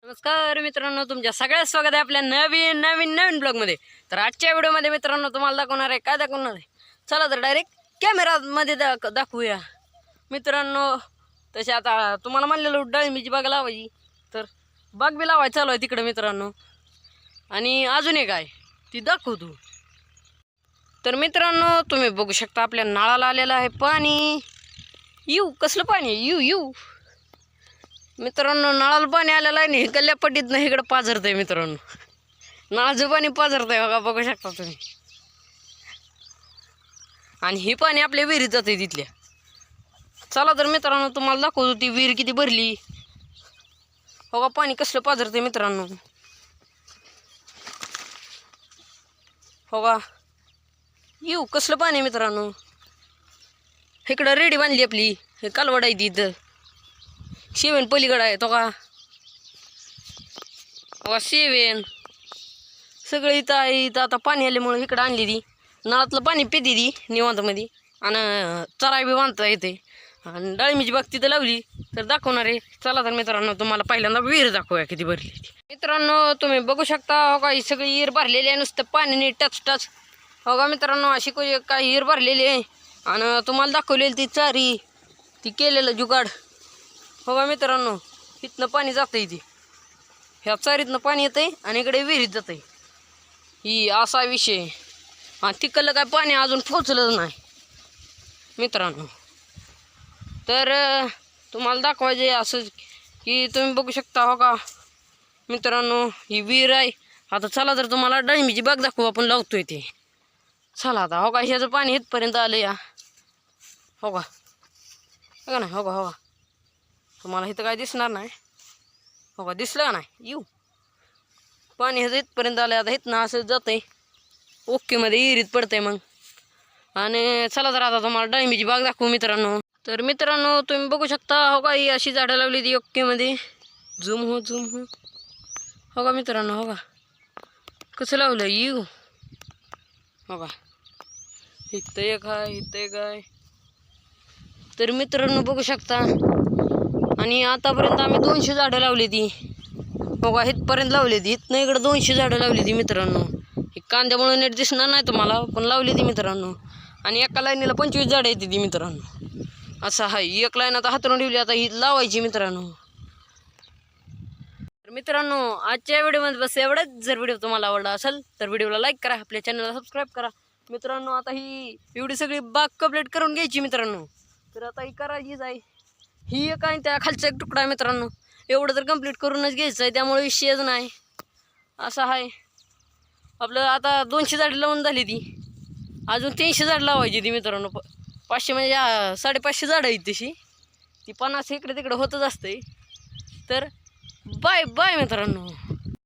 नमस्कार मित्रांनो, तुमच्या सगळ्यात स्वागत आहे आपल्या नवीन ब्लॉगमध्ये। तर आजच्या व्हिडिओमध्ये मित्रांनो तुम्हाला दाखवणार आहे, काय दाखवणार आहे, चला तर डायरेक्ट कॅमेरामध्ये दाखवूया मित्रांनो। तसे आता तुम्हाला म्हणलेलं डाळिंबीची बाग लावायची, तर बाग बी लावायची चालू आहे तिकडे मित्रांनो। आणि अजून एक आहे ती दाखवतो। तर मित्रांनो तुम्ही बघू शकता आपल्या नळाला आलेलं आहे पाणी। कसलं पाणी आहे? मित्रांनो नळाला पाणी आलेलं आहे, इकडल्या पट्टीतनं इकडं पाझरतंय मित्रांनो। नळाचं पाणी पाझरतंय बघा, बघू शकता तुम्ही। आणि हे पाणी आपल्या विहिरीत जाते तिथल्या। चला तर मित्रांनो तुम्हाला दाखवतो ती विहीर किती भरली। बघा पाणी कसलं पाझरतंय मित्रांनो। बघा कसलं पाणी मित्रांनो। इकडं रेडी बांधली आपली, हे कालवड आहे तिथं, शेवेन पलीकडं आहे तो का शेवेन सगळं इथं आहे। इथं आता पाणी आल्यामुळे इकडं आणली ती, नळातलं पाणी पिते ती निवांतमध्ये, आणि चराई बी बांधता येते। आणि डाळिंबीची बाग तिथं लावली तर दाखवणार आहे। चला तर मित्रांनो तुम्हाला पहिल्यांदा विहीर दाखवूया किती भरली मित्रांनो। तुम्ही बघू शकता हो का, ही सगळी विहीर भरलेली आहे, नुसतं पाण्याने टच हो का मित्रांनो। अशी काही विहीर भरलेली आहे आणि तुम्हाला दाखवलेली ती चारी, ती केलेलं जुगाड हो का मित्रांनो। इथनं पाणी जातं इथे, ह्या चारीतनं पाणी येतंय आणि इकडे विहिरीत जातंय, ही असा विषय। आणि तिकडलं काय पाणी अजून पोचलं नाही मित्रांनो। तर तुम्हाला दाखवायचे असं की तुम्ही बघू शकता हो का मित्रांनो, ही विहीर आहे। आता चला तर तुम्हाला डाळिंबीची बाग दाखवू आपण लावतोय ते। चला आता हो का, ह्याचं पाणी इथपर्यंत आलं या हो का नाही, हो का तुम्हाला इथं काय दिसणार नाही हो का, दिसलं का नाही पाणी ह्याचं इथपर्यंत आलं। आता इथनं असं जातंय ओकेमध्ये विहिरीत पडतंय मग। आणि चला तर आता तुम्हाला डाळिंबीची बाग दाखवू मित्रांनो। तर मित्रांनो तुम्ही बघू शकता हो का, ही अशी झाडं लावली ती ओकेमध्ये, झूम हो का मित्रांनो। हो का कसं लावलं हो का, इथं एक आहे, इथं एक आहे। तर मित्रांनो बघू शकता, आणि आतापर्यंत आम्ही 200 झाडं लावली ती हो का, इथपर्यंत लावली ती, इथनं इकडं 200 झाडं लावली ती मित्रांनो। हे कांद्यामुळे नीट दिसणार नाही तुम्हाला, पण लावली ती मित्रांनो। आणि एका लाईनीला 25 झाडं येते ती मित्रांनो, असं आहे। एक लाईन आता हातरून ठेवली, आता ही लावायची मित्रांनो। तर मित्रांनो आजच्या व्हिडिओमध्ये बस एवढंच। जर व्हिडिओ तुम्हाला आवडला असेल तर व्हिडिओला लाईक करा, आपल्या चॅनलला सबस्क्राईब करा मित्रांनो। आता ही एवढी सगळी बाग कंप्लीट करून घ्यायची मित्रांनो। तर आता ही करायचीच आहे, ही एक आहे, त्या खालचा एक तुकडा आहे मित्रांनो। एवढं तर कंप्लीट करूनच घ्यायचं आहे, त्यामुळे विषयच नाही, असं आहे आपलं। आता 200 झाडं लावून झाली ती, अजून 300 झाडं लावायची ती मित्रांनो। 500 म्हणजे 550 झाडं आहेत तशी, ती 50 इकडे तिकडे होतच असते। तर बाय बाय मित्रांनो।